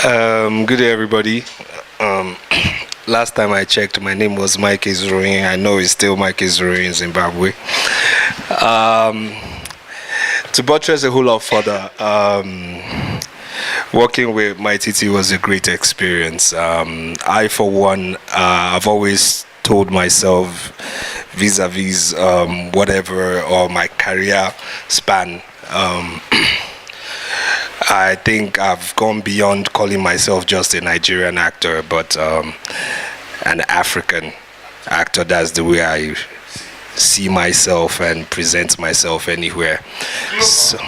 Good day, everybody. Um, Last time I checked, my name was Mike Ozuruonye. I know it's still Mike Ozuruonye in Zimbabwe. Um, to buttress a whole lot further, working with Mai Titi was a great experience. I, for one, I've always told myself, vis-a-vis whatever or my career span. I think I've gone beyond calling myself just a Nigerian actor, but an African actor. That's the way I see myself and present myself anywhere. So,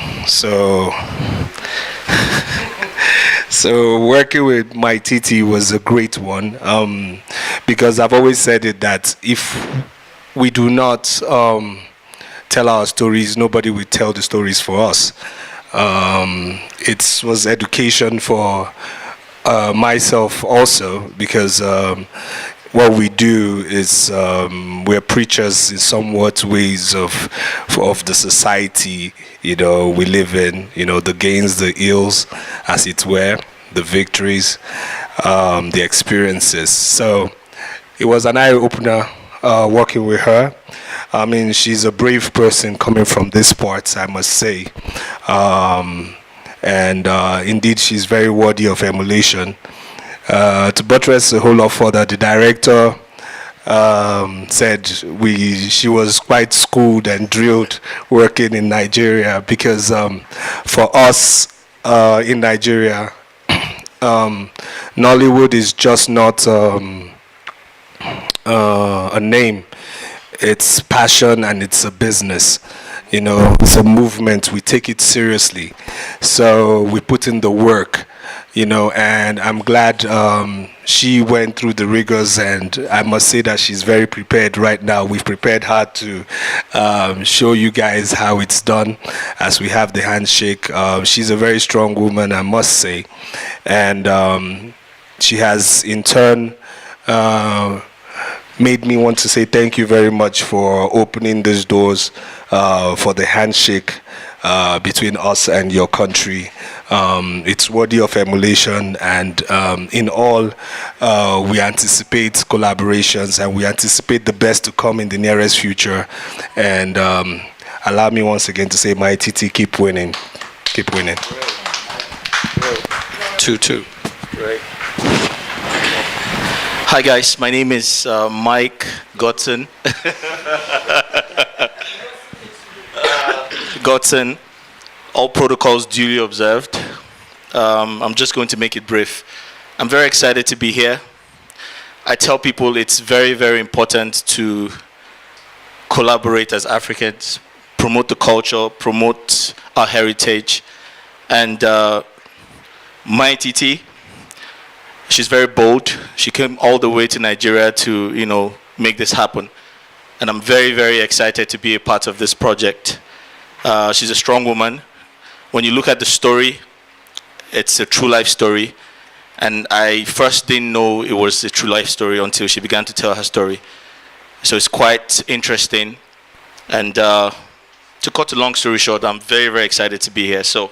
so working with Mai Titi was a great one, because I've always said it that if we do not tell our stories, nobody will tell the stories for us. It was education for myself also, because what we do is we're preachers in somewhat ways of the society, we live in, the gains, the ills, as it were, the victories, the experiences. So it was an eye-opener working with her. I mean, she's a brave person coming from this part, I must say. And indeed, she's very worthy of emulation. To buttress a whole lot further, the director said she was quite schooled and drilled working in Nigeria, because for us in Nigeria, Nollywood is just not a name. It's passion and it's a business. It's a movement. We take it seriously. So we put in the work, and I'm glad she went through the rigors, and I must say that she's very prepared right now. We've prepared her to show you guys how it's done as we have the handshake. She's a very strong woman, I must say. And she has in turn made me want to say thank you very much for opening these doors for the handshake between us and your country. It's worthy of emulation, and in all, we anticipate collaborations, and we anticipate the best to come in the nearest future. And allow me once again to say, Mai Titi, keep winning. Keep winning. 2-2. Right. Hi guys, my name is Mike Godson. Godson, all protocols duly observed. I'm just going to make it brief. I'm very excited to be here. I tell people it's very, very important to collaborate as Africans, promote the culture, promote our heritage. And Mai Titi, she's very bold. She came all the way to Nigeria to, make this happen. And I'm very, very excited to be a part of this project. She's a strong woman. When you look at the story, it's a true life story. And I first didn't know it was a true life story until she began to tell her story. So it's quite interesting. And to cut a long story short, I'm very, very excited to be here. So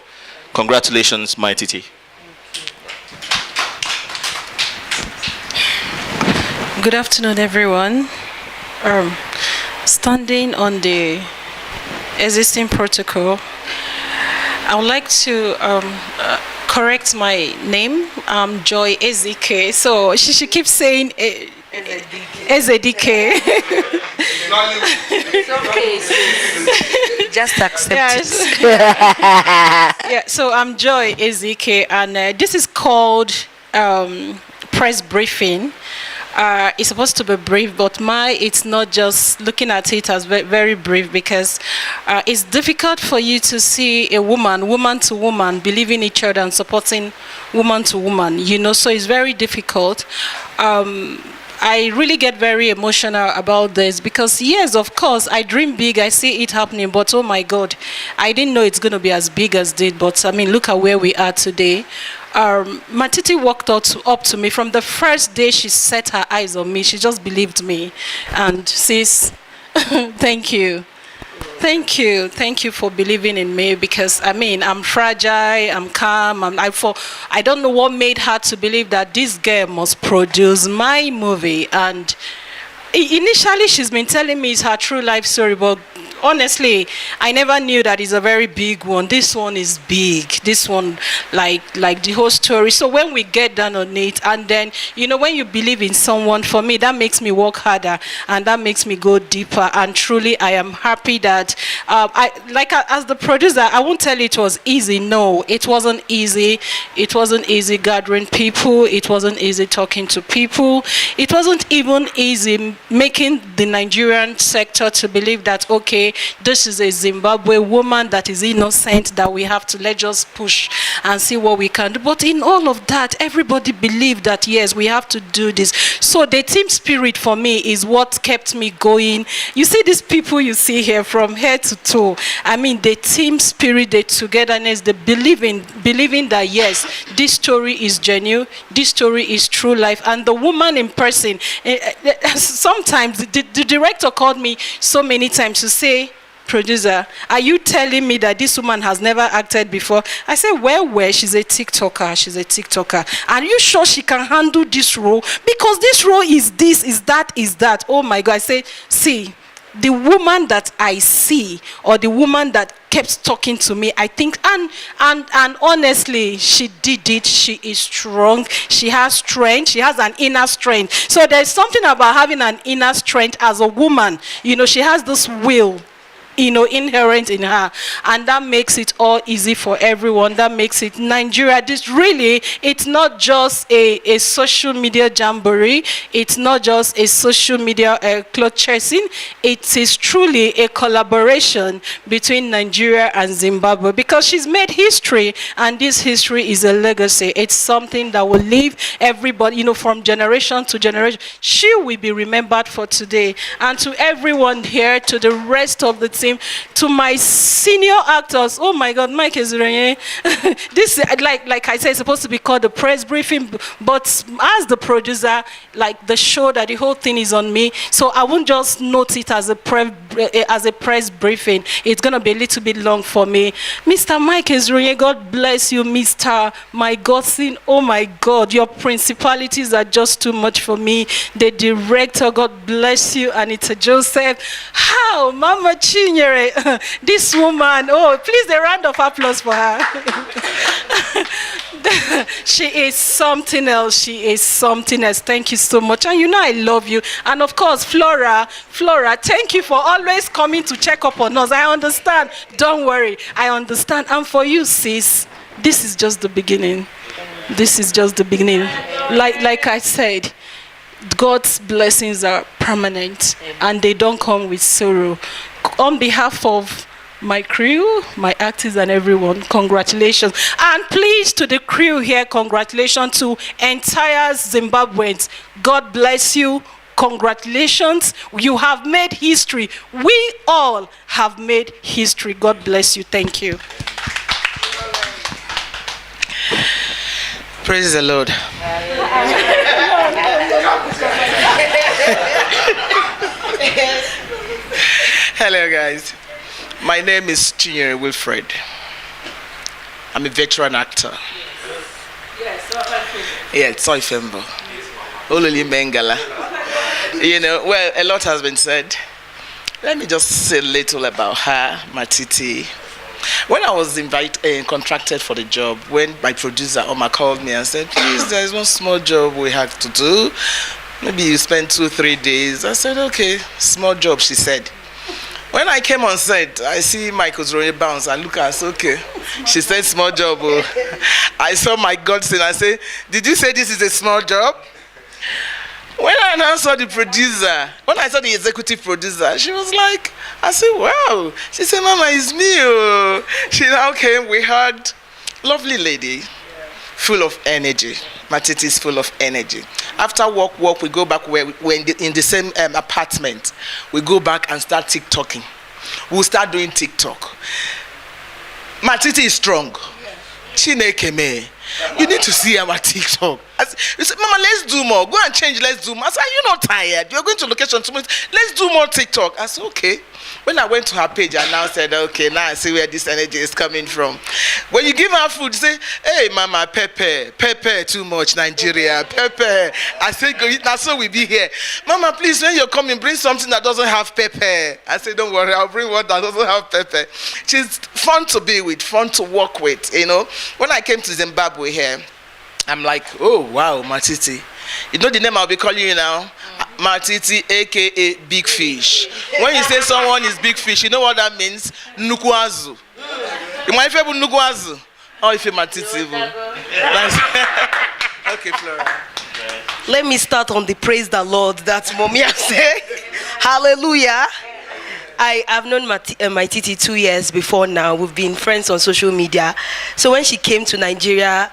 congratulations, Mai Titi. Good afternoon, everyone. Standing on the existing protocol, I would like to correct my name. I'm Joy Ezike. So she keeps saying Ezedike. It's okay. Just accept it. Yeah, so I'm Joy Ezike, and this is called press briefing. It's supposed to be brief, but it's not just looking at it as very brief, because it's difficult for you to see a woman to woman, believing each other and supporting woman to woman, so it's very difficult. I really get very emotional about this, because yes, of course, I dream big, I see it happening, but oh my God, I didn't know it's going to be as big as this. But I mean, look at where we are today. Mai Titi walked up to me from the first day she set her eyes on me. She just believed me. And sis, thank you. Thank you. Thank you for believing in me, because I mean, I'm fragile, I'm calm, I don't know what made her to believe that this girl must produce my movie. And initially she's been telling me it's her true life story, but honestly, I never knew that it's a very big one. This one is big. This one, like the whole story. So when we get down on it, and then, you know, when you believe in someone, for me, that makes me work harder, and that makes me go deeper. And truly, I am happy that, as the producer, I won't tell you it was easy. No, it wasn't easy. It wasn't easy gathering people. It wasn't easy talking to people. It wasn't even easy making the Nigerian sector to believe that, okay, this is a Zimbabwe woman that is innocent, that we have to let's just push and see what we can do. But in all of that, everybody believed that, yes, we have to do this. So the team spirit for me is what kept me going. You see these people you see here from head to toe. I mean, the team spirit, the togetherness, the believing that, yes, this story is genuine, this story is true life. And the woman in person, sometimes the director called me so many times to say, producer, are you telling me that this woman has never acted before? I said, where? She's a TikToker. Are you sure she can handle this role? Because this role is this, is that. Oh my God. I said, see, the woman that I see, or the woman that kept talking to me, I think, and honestly, she did it. She is strong. She has strength. She has an inner strength. So there's something about having an inner strength as a woman. You know, she has this will, you know, inherent in her, and that makes it all easy for everyone. That makes it Nigeria. This really, it's not just a social media jamboree. It's not just a social media cloth chasing. It is truly a collaboration between Nigeria and Zimbabwe, because she's made history, and this history is a legacy. It's something that will live everybody, you know, from generation to generation. She will be remembered for today. And to everyone here, to the rest of the team, to my senior actors, oh my God, Mike Ozuruonye. This, like I said, is supposed to be called the press briefing, but as the producer, like the show, that the whole thing is on me, so I won't just note it as a press briefing. It's gonna be a little bit long for me. Mr. Mike Ozuruonye, God bless you. Mr. My Godson, oh my God, your principalities are just too much for me. The director, God bless you. Anita Joseph, how Mama Chi, this woman, oh, please a round of applause for her. She is something else. She is something else. Thank you so much. And you know I love you. And of course, Flora, thank you for always coming to check up on us. I understand. Don't worry. I understand. And for you, sis, this is just the beginning. This is just the beginning. Like I said, God's blessings are permanent, and they don't come with sorrow. On behalf of my crew, my actors, and everyone, congratulations. And please, to the crew here, congratulations to entire Zimbabweans. God bless you. Congratulations. You have made history. We all have made history. God bless you. Thank you. Praise the Lord. Hello guys, my name is Chinyere Wilfred. I'm a veteran actor. Yeah, Soy Fembo. Oluli Mengala. You know, well, a lot has been said. Let me just say a little about her, Mai Titi. When I was contracted for the job, when my producer Oma called me and said, please, there is one small job we have to do. Maybe you spend 2-3 days. I said, okay, small job, she said. When I came on set, I see Mike Ozuruonye bounce. I look at her, okay. She said, small job. Oh. I saw my Godson. I said, did you say this is a small job? When I now saw the producer, when I saw the executive producer, she was like, I said, wow. She said, Mama, it's me. Oh. She now came. We had lovely lady, full of energy. Mai Titi is full of energy. After work, we go back where we're in the same apartment. We go back and start TikToking. We'll start doing TikTok. Mai Titi is strong. Chineke me. You need to see our TikTok. He said, Mama, let's do more. Go and change, let's do more. I said, are you not tired? You're going to location tomorrow. Let's do more TikTok. I said, okay. When I went to her page, I now said, okay, now I see where this energy is coming from. When you give her food, say, hey, Mama, pepper too much, Nigeria, pepper. I said, that's so we be here. Mama, please, when you're coming, bring something that doesn't have pepper. I said, don't worry, I'll bring one that doesn't have pepper. She's fun to be with, fun to work with, you know. When I came to Zimbabwe here, I'm like, oh, wow, Mai Titi. You know the name I'll be calling you now? Mai Titi, a.k.a. Big Fish. When you say someone is big fish, you know what that means? Nukwazu. You might have Nukwazu. Oh, if you're Mai Titi. Okay, Flora. Let me start on the praise the Lord that Mommy has said. Hallelujah. I have known Mai Titi 2 years before now. We've been friends on social media. So when she came to Nigeria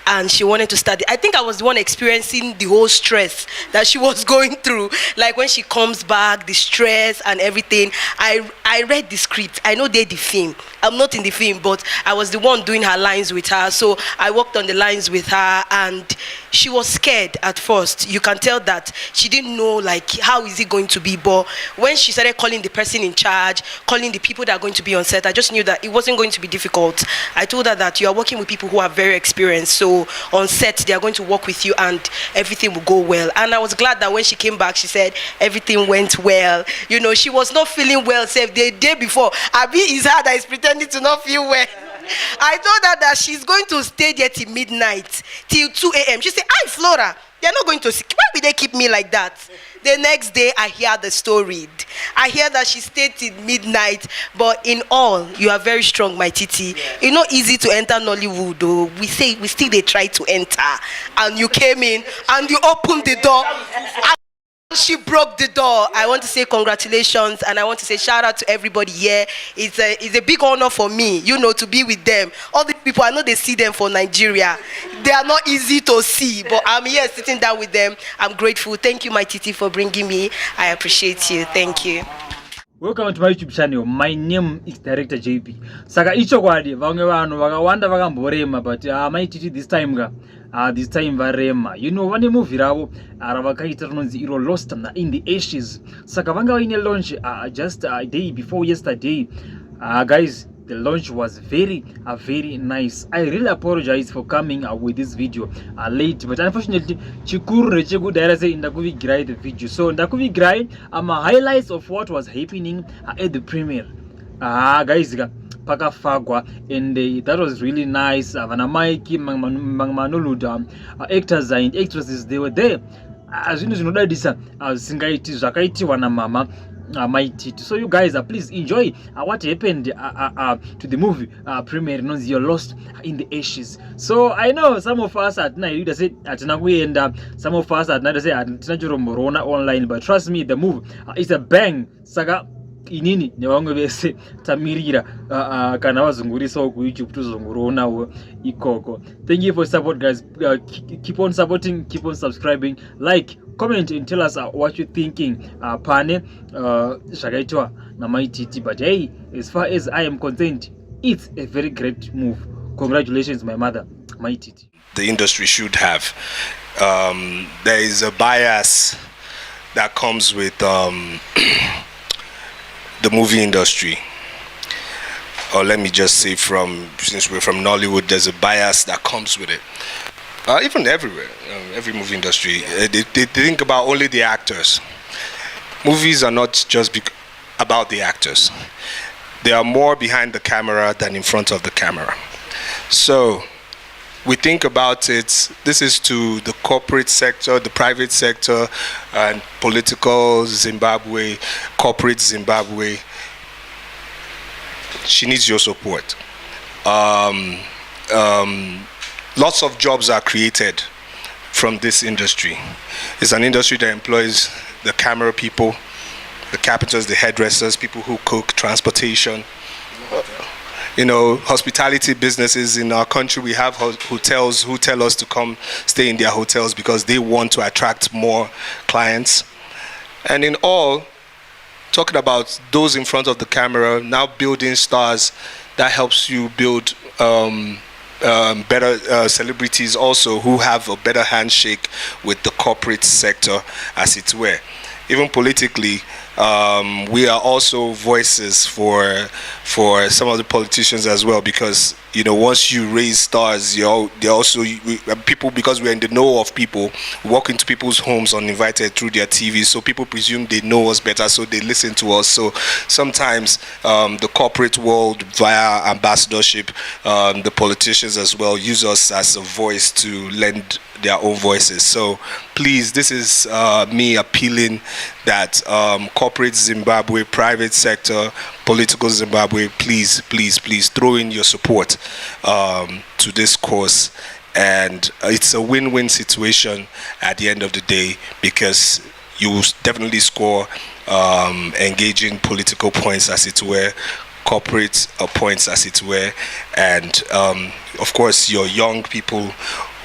and she wanted to study, I think I was the one experiencing the whole stress that she was going through. Like when she comes back, the stress and everything. I read the script. I know they the film. I'm not in the film, but I was the one doing her lines with her. So I worked on the lines with her, and she was scared at first. You can tell that she didn't know, like, how is it going to be. But when she started calling the person in charge, calling the people that are going to be on set, I just knew that it wasn't going to be difficult. I told her that you are working with people who are very experienced. So on set, they are going to work with you and everything will go well. And I was glad that when she came back, she said everything went well. You know, she was not feeling well, save the day before. Abi is her that is pretending to not feel well. I told her that she's going to stay there till midnight, till 2 a.m. She said, "Hi, Flora, they're not going to see. Why will they keep me like that?" The next day, I hear the story. I hear that she stayed till midnight. But in all, you are very strong, Mai Titi. Yeah. It's not easy to enter Nollywood, though. We still they try to enter, and you came in and you opened the door. She broke the door. I want to say congratulations, and I want to say shout out to everybody here. It's a big honor for me, you know, to be with them. All the people, I know they see them for Nigeria. They are not easy to see, but I'm here sitting down with them. I'm grateful. Thank you, Mai Titi, for bringing me. I appreciate you. Thank you. Welcome to my YouTube channel. My name is Director JP. Saka icho kwadi vange vanhu vakawanda vakamborema, but Mai Titi this time varema. You know, vane movie ravo ravakaita rinonzi iro Lost in the Ashes. Saka vanga vaine launch just a day before yesterday. Guys, the launch was very nice. I really apologize for coming with this video late, but unfortunately chikuru rechegu dirase ndakuvigirai the video. So ndakuvigirai highlights of what was happening at the premiere. Guys, pakafagwa, and that was really nice. Vana Mike Manuluda, actors and actresses, they were there. As you know, this singaiti zvakaiti wana mama Mai Titi. So you guys, please enjoy what happened to the movie premiere. You're Lost in the Ashes. So I know some of us at night say some of us at night say online, but trust me, the movie is a bang. Saga inini nevange vese tamirira kana vazungurisa ku YouTube tuzonguronawo ikoko. Thank you for support, guys. Keep on supporting, keep on subscribing, like, comment and tell us what you're thinking pane zvakaitwa na Mai Titi. But hey, as far as I am concerned, it's a very great move. Congratulations, my mother, Mai Titi. The industry should have. There is a bias that comes with the movie industry, or let me just say, since we're from Nollywood, there's a bias that comes with it. Even everywhere, every movie industry, they think about only the actors. Movies are not just about the actors. They are more behind the camera than in front of the camera. So we think about it, this is to the corporate sector, the private sector, and political Zimbabwe, corporate Zimbabwe. She needs your support. Lots of jobs are created from this industry. It's an industry that employs the camera people, the carpenters, the hairdressers, people who cook, transportation. You know, hospitality businesses in our country. We have hotels who tell us to come stay in their hotels because they want to attract more clients. And in all, talking about those in front of the camera, now building stars, that helps you build better celebrities also who have a better handshake with the corporate sector, as it were. Even politically, we are also voices for some of the politicians as well, because once you raise stars, they also people, because we're in the know of people, walk into people's homes uninvited through their TV, so people presume they know us better, so they listen to us. So sometimes the corporate world, via ambassadorship, the politicians as well use us as a voice to lend their own voices. So please, this is me appealing that corporate Zimbabwe, private sector, political Zimbabwe, please throw in your support to this cause. And it's a win-win situation at the end of the day, because you definitely score engaging political points, as it were, corporate points, as it were, and of course your young people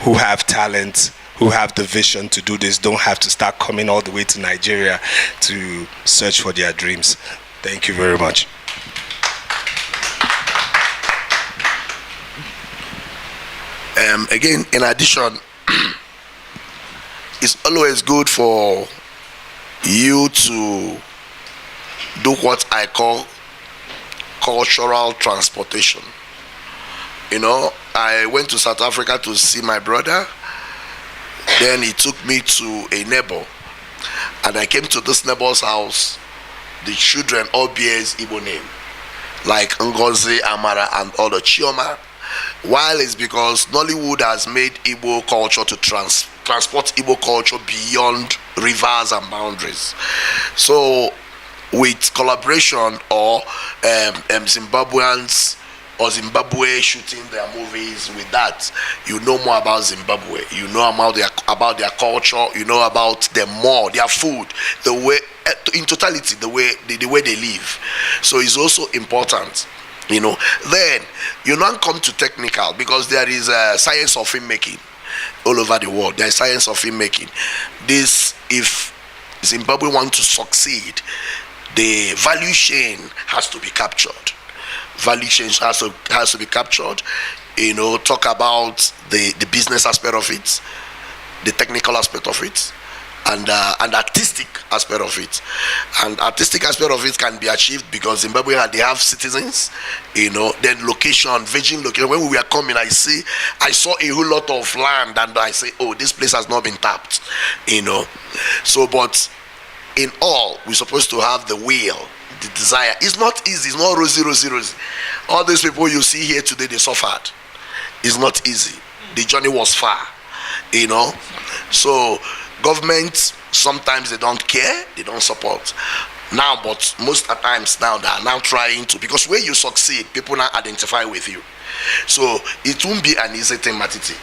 who have talent, who have the vision to do this, don't have to start coming all the way to Nigeria to search for their dreams. Thank you very much. Again, in addition, it's always good for you to do what I call cultural transportation. I went to South Africa to see my brother. Then he took me to a neighbor, and I came to this neighbor's house. The children all bears Igbo name, like Ngozi, Amara, and all the Chioma. While it's because Nollywood has made Igbo culture to transport Igbo culture beyond rivers and boundaries. So with collaboration or Zimbabweans or Zimbabwe shooting their movies, with that, you know more about Zimbabwe, you know about their culture, you know about them more, their food, the way, in totality, the way they live. So it's also important. Then you don't come to technical, because there is a science of filmmaking all over the world. There is science of filmmaking. If Zimbabwe want to succeed, the value chain has to be captured. Value chain has to be captured. Talk about the business aspect of it, the technical aspect of it, and artistic aspect of it. And artistic aspect of it can be achieved because Zimbabwe they have citizens, then location, virgin location. When we were coming, I saw a whole lot of land, and I say, oh, this place has not been tapped, So, but in all, we're supposed to have the will, the desire. It's not easy. It's not rosy. All these people you see here today, they suffered. It's not easy. The journey was far, So government, sometimes they don't care, they don't support. Now, but most of the times now, they are now trying to, because when you succeed, people now identify with you. So it won't be an easy thing, Matiti,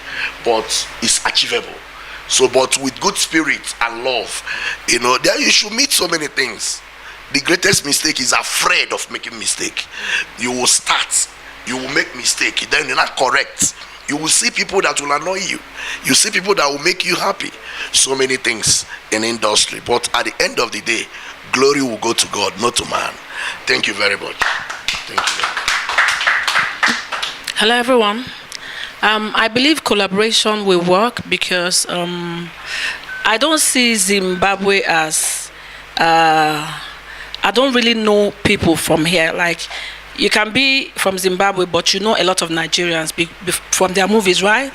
but it's achievable. So, but with good spirit and love, there you should meet so many things. The greatest mistake is afraid of making mistake. You will start, you will make mistake, then you're not correct. You will see people that will annoy you. You see people that will make you happy. So many things in industry. But at the end of the day, glory will go to God, not to man. Thank you very much. Thank you. Hello, everyone. I believe collaboration will work because I don't see Zimbabwe as... I don't really know people from here. Like, you can be from Zimbabwe, but you know a lot of Nigerians from their movies, right?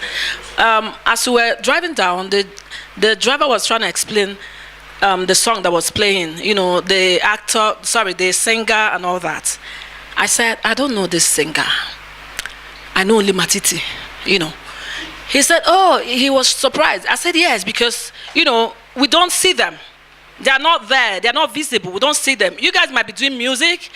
As we were driving down, the driver was trying to explain the song that was playing, the singer and all that. I said, I don't know this singer. I know only Mai Titi, He said, oh, he was surprised. I said, yes, because, we don't see them. They are not there. They are not visible. We don't see them. You guys might be doing music,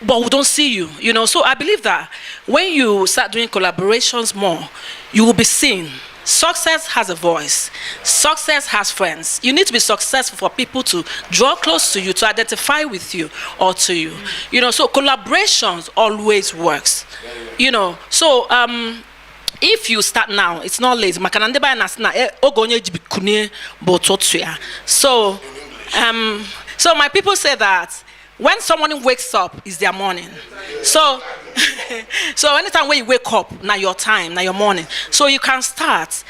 but we don't see you, So I believe that when you start doing collaborations more, you will be seen. Success has a voice. Success has friends. You need to be successful for people to draw close to you, to identify with you or to you. So collaborations always works. So if you start now, it's not late. So my people say that when someone wakes up, is their morning. So, so anytime when you wake up, now your time, now your morning. So you can start.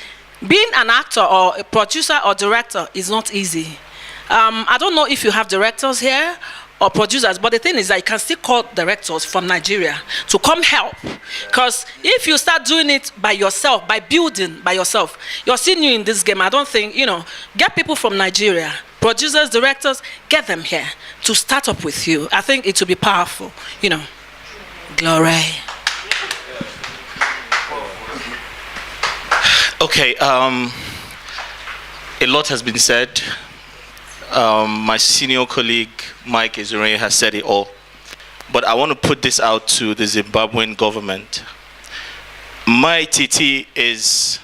Being an actor or a producer or director is not easy. I don't know if you have directors here or producers, but the thing is that you can still call directors from Nigeria to come help. Because if you start doing it by yourself, by building by yourself, you're still new in this game. I don't think, get people from Nigeria, producers, directors, get them here to start up with you. I think it will be powerful, Glory. Okay, a lot has been said. My senior colleague, Mike Ozuruonye, has said it all. But I want to put this out to the Zimbabwean government. Mai Titi is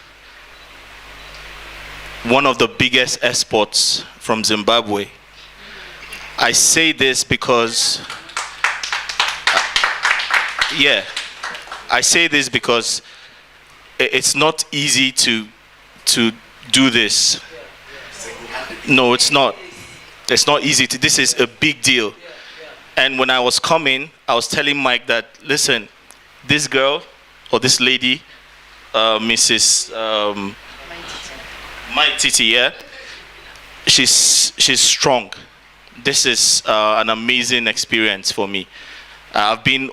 one of the biggest exports from Zimbabwe. I say this because, I say this because it's not easy to do this. No, it's not. It's not easy to. This is a big deal. And when I was coming, I was telling Mike that, listen, this girl or this lady, Mrs. Mai Titi, yeah, she's strong. This is an amazing experience for me. I've been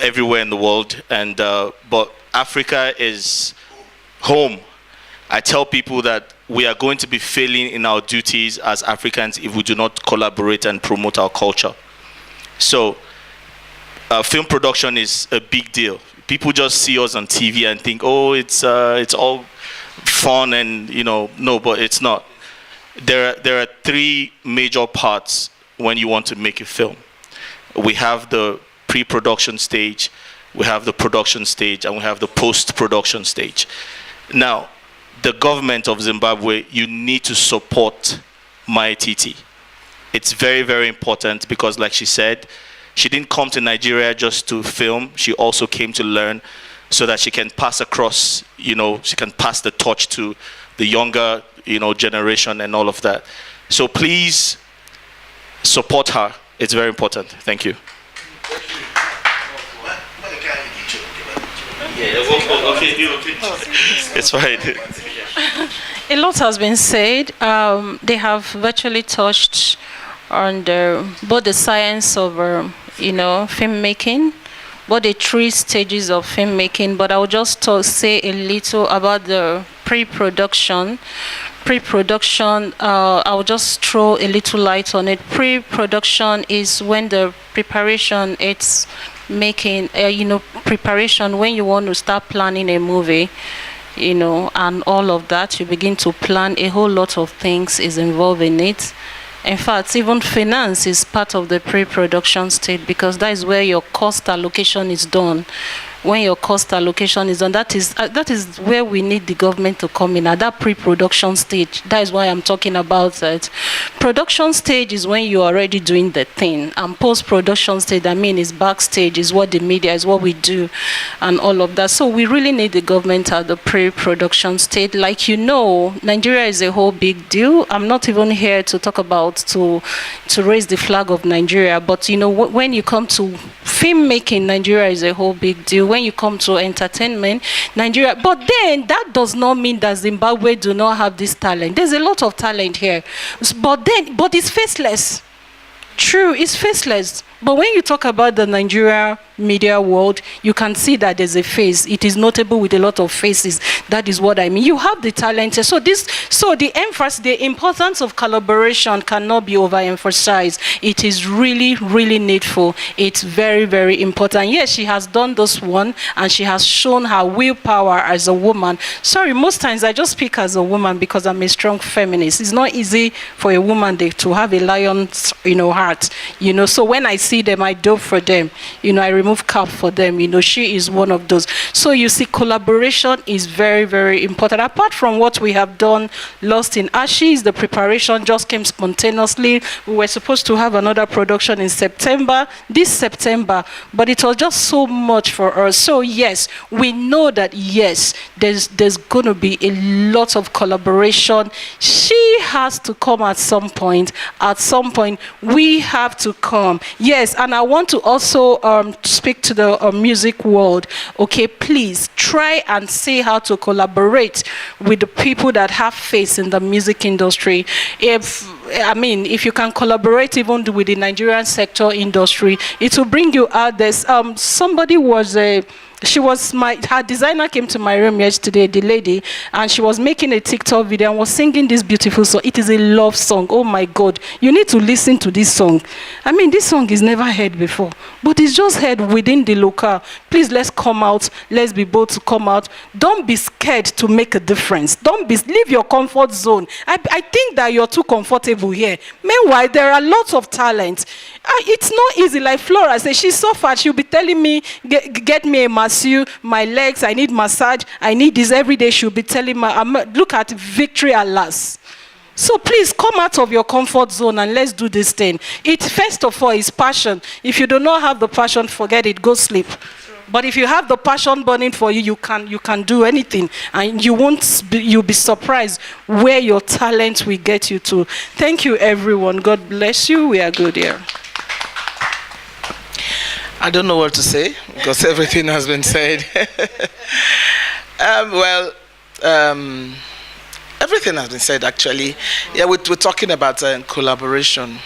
everywhere in the world, and but Africa is home. I tell people that we are going to be failing in our duties as Africans if we do not collaborate and promote our culture. So, film production is a big deal. People just see us on TV and think, oh, it's all fun and no, but it's not. There are three major parts when you want to make a film. We have the pre-production stage, we have the production stage, and we have the post-production stage. Now, the government of Zimbabwe, you need to support Mai Titi. It's very, very important because, like she said, she didn't come to Nigeria just to film. She also came to learn so that she can pass across, she can pass the torch to the younger, generation and all of that. So please support her. It's very important. Thank you. It's fine. A lot has been said. They have virtually touched on both the science of, filmmaking, both the three stages of filmmaking. But I will just say a little about the pre-production. Pre-production, I'll just throw a little light on it. Pre-production is when the preparation, it's making, preparation when you want to start planning a movie, and all of that. You begin to plan. A whole lot of things is involved in it. In fact, even finance is part of the pre-production stage because that is where your cost allocation is done. When your cost allocation is done, that is where we need the government to come in at that pre-production stage. That is why I'm talking about it. Production stage is when you're already doing the thing, and post-production stage, is backstage, is what the media, is what we do, and all of that. So we really need the government at the pre-production stage. Like Nigeria is a whole big deal. I'm not even here to talk about to raise the flag of Nigeria, but when you come to filmmaking, Nigeria is a whole big deal. When you come to entertainment, Nigeria, but then that does not mean that Zimbabwe do not have this talent. There's a lot of talent here, but it's faceless. True, it's faceless. But when you talk about the Nigeria media world, you can see that there's a face. It is notable with a lot of faces. That is what I mean. You have the talent. So the importance of collaboration cannot be overemphasized. It is really, really needful. It's very, very important. Yes, she has done this one, and she has shown her willpower as a woman. Sorry, most times I just speak as a woman because I'm a strong feminist. It's not easy for a woman to have a lion's, heart. So when I see them, I dove for them. I remove cap for them. She is one of those. So you see, collaboration is very, very important. Apart from what we have done, Lost in Ashes, the preparation just came spontaneously. We were supposed to have another production in this September, but it was just so much for us. So yes, we know that yes, there's going to be a lot of collaboration. She has to come at some point. At some point, we have to come. Yes, and I want to also speak to the music world. Okay, please try and see how to collaborate with the people that have face in the music industry. If you can collaborate even with the Nigerian sector industry, it will bring you out. There's somebody was her designer came to my room yesterday, the lady, and she was making a TikTok video and was singing this beautiful song. It is a love song. Oh my God, you need to listen to this song. This song is never heard before, but it's just heard within the local. Please, let's come out. Let's be bold to come out. Don't be scared to make a difference. Leave your comfort zone. I think that you're too comfortable here. Meanwhile, there are lots of talent. It's not easy. Like Flora said, she's so fat. She'll be telling me, get me a massage, my legs, I need massage, I need this every day. She'll be telling me, look at victory at last. So please come out of your comfort zone and let's do this thing. It first of all is passion. If you do not have the passion, forget it, go sleep. But if you have the passion burning for you, you can do anything, and you'll be surprised where your talent will get you to. Thank you, everyone. God bless you. We are good here. I don't know what to say because everything has been said. Everything has been said actually. Yeah, we're talking about collaboration.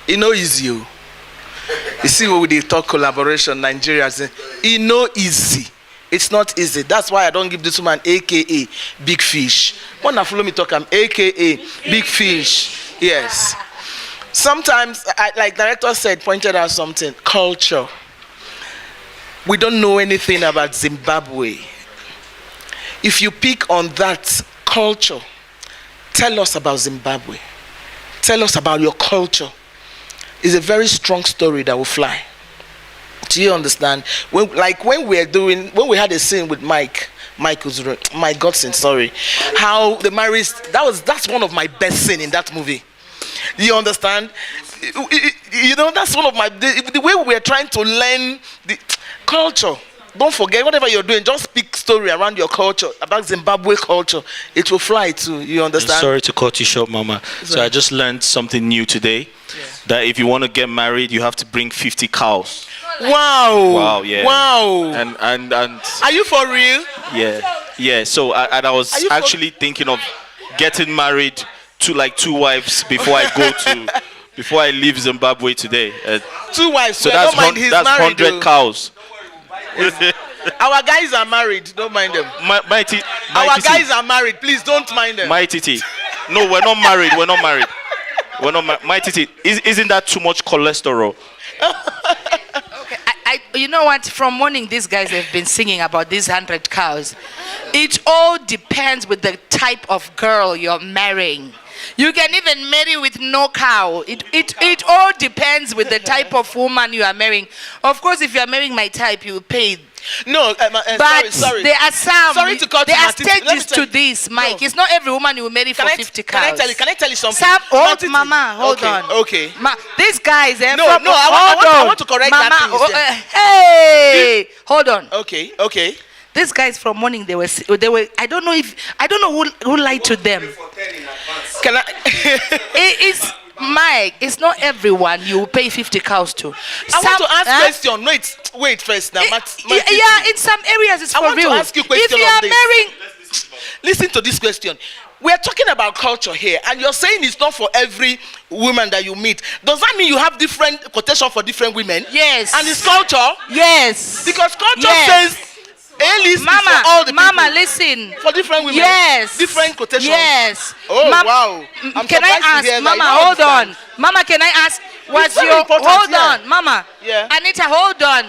Easy. You see when we talk collaboration, Nigeria, easy. It's not easy. That's why I don't give this woman AKA Big Fish. When I follow me talk, I'm AKA Big Fish. Yes. Sometimes, like director said, pointed out something, culture. We don't know anything about Zimbabwe. If you pick on that culture, tell us about Zimbabwe. Tell us about your culture. It's a very strong story that will fly. Do you understand? When we had a scene with my Godson, sorry, how the marriage, that's one of my best scenes in that movie. You understand? That's one of the way we are trying to learn the culture. Don't forget, whatever you're doing, just speak story around your culture, about Zimbabwe culture. It will fly too. You understand? I'm sorry to cut you short, Mama. So I just learned something new today. Yeah. That if you want to get married, you have to bring 50 cows. Wow. Wow, yeah. Wow. And are you for real? Yeah. So I was actually thinking of getting married to like 2 wives before I leave Zimbabwe today. 2 wives. So that's 100 cows. Our guys are married. Don't mind them. Mai Titi. Our guys are married. Please don't mind them. Mai Titi. No, we're not married. We're not married. Mai Titi. Isn't that too much cholesterol? Okay. You know what? From morning, these guys have been singing about these 100 cows. It all depends with the type of girl you're marrying. You can even marry with no cow. It all depends with the type of woman you are marrying. Of course, if you are marrying my type, you will pay. No, but sorry. There are some. Sorry to cut there you, are stages to this, Mike. No. It's not every woman you will marry for 50 cows. Can I tell you something? Mama, hold on. Okay. These guys. I want to correct Mama, that. Hey, hold on. Okay. These guys from morning they were. I don't know who lied to them. Can I? It's Mike. It's not everyone you pay 50 cows to. I want to ask question. Wait first now. Yeah, in some areas it's for real. I want to ask you question. If you are marrying, listen to this question. We are talking about culture here, and you're saying it's not for every woman that you meet. Does that mean you have different quotation for different women? Yes. And it's culture? Yes. Because culture says A-list is for all the people. Mama, listen. For different women? Yes. Different quotations? Yes. Oh, wow. Can I ask, Mama, hold on. Mama, can I ask, hold on, Mama. Yeah. Anita, hold on.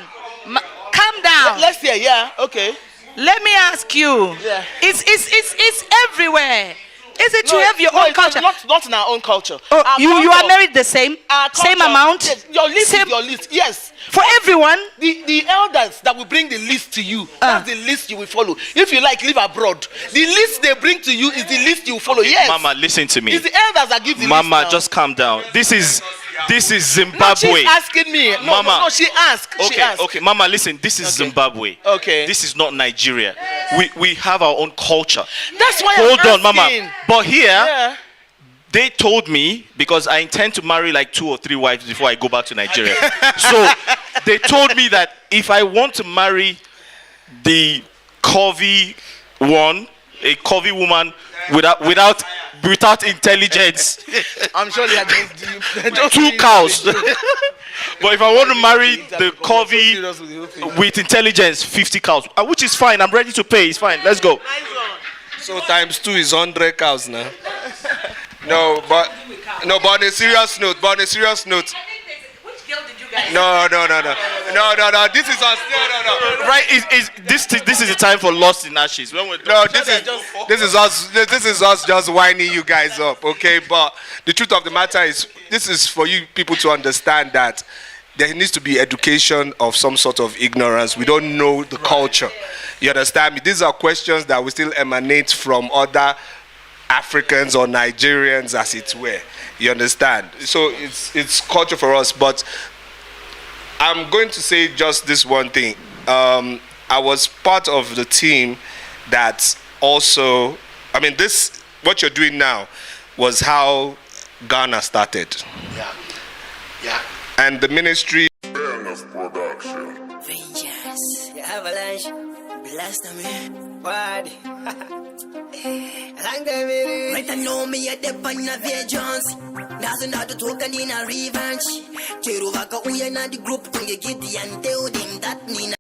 Calm down. Let's hear, yeah, okay. Let me ask you. Yeah. It's everywhere. Is it you have your own culture? Not in our own culture. Oh, you are married the same? Same amount? Yes. Your list is your list, yes. For everyone? The elders that will bring the list to you, that's the list you will follow. If you live abroad, the list they bring to you is the list you will follow, yes. Mama, listen to me. It's the elders that give the list. Mama, just calm down. This is Zimbabwe. No, she's asking me. Mama. No, she asked. Okay, Mama, listen. This is Zimbabwe. Okay. This is not Nigeria. We have our own culture. That's why Hold on, Mama. But here, they told me, because I intend to marry like 2 or 3 wives before I go back to Nigeria. So they told me that if I want to marry the curvy one, a curvy woman without intelligence, I'm sure they are just 2 cows. But if I want to marry the curvy with intelligence, 50 cows, which is fine. I'm ready to pay. It's fine. Let's go. So times 2 is 100 cows now. No, but on a serious note. Which girl did you guys? No. This is us. No. Right? This is the time for Lost in Ashes. When we're This is us just winding you guys up, okay? But the truth of the matter is, this is for you people to understand that there needs to be education of some sort of ignorance. We don't know the culture. You understand me? These are questions that will still emanate from other Africans or Nigerians, as it were. You understand? So it's culture for us. But I'm going to say just this one thing. I was part of the team that also, this, what you're doing now was how Ghana started. Yeah. And the ministry. Vengeance, avalanche, blast me, body. Right, I know me at the pan of vengeance. Doesn't have to talk in a revenge. Cheruvaka, we are not the group to get the and tell them that Nina.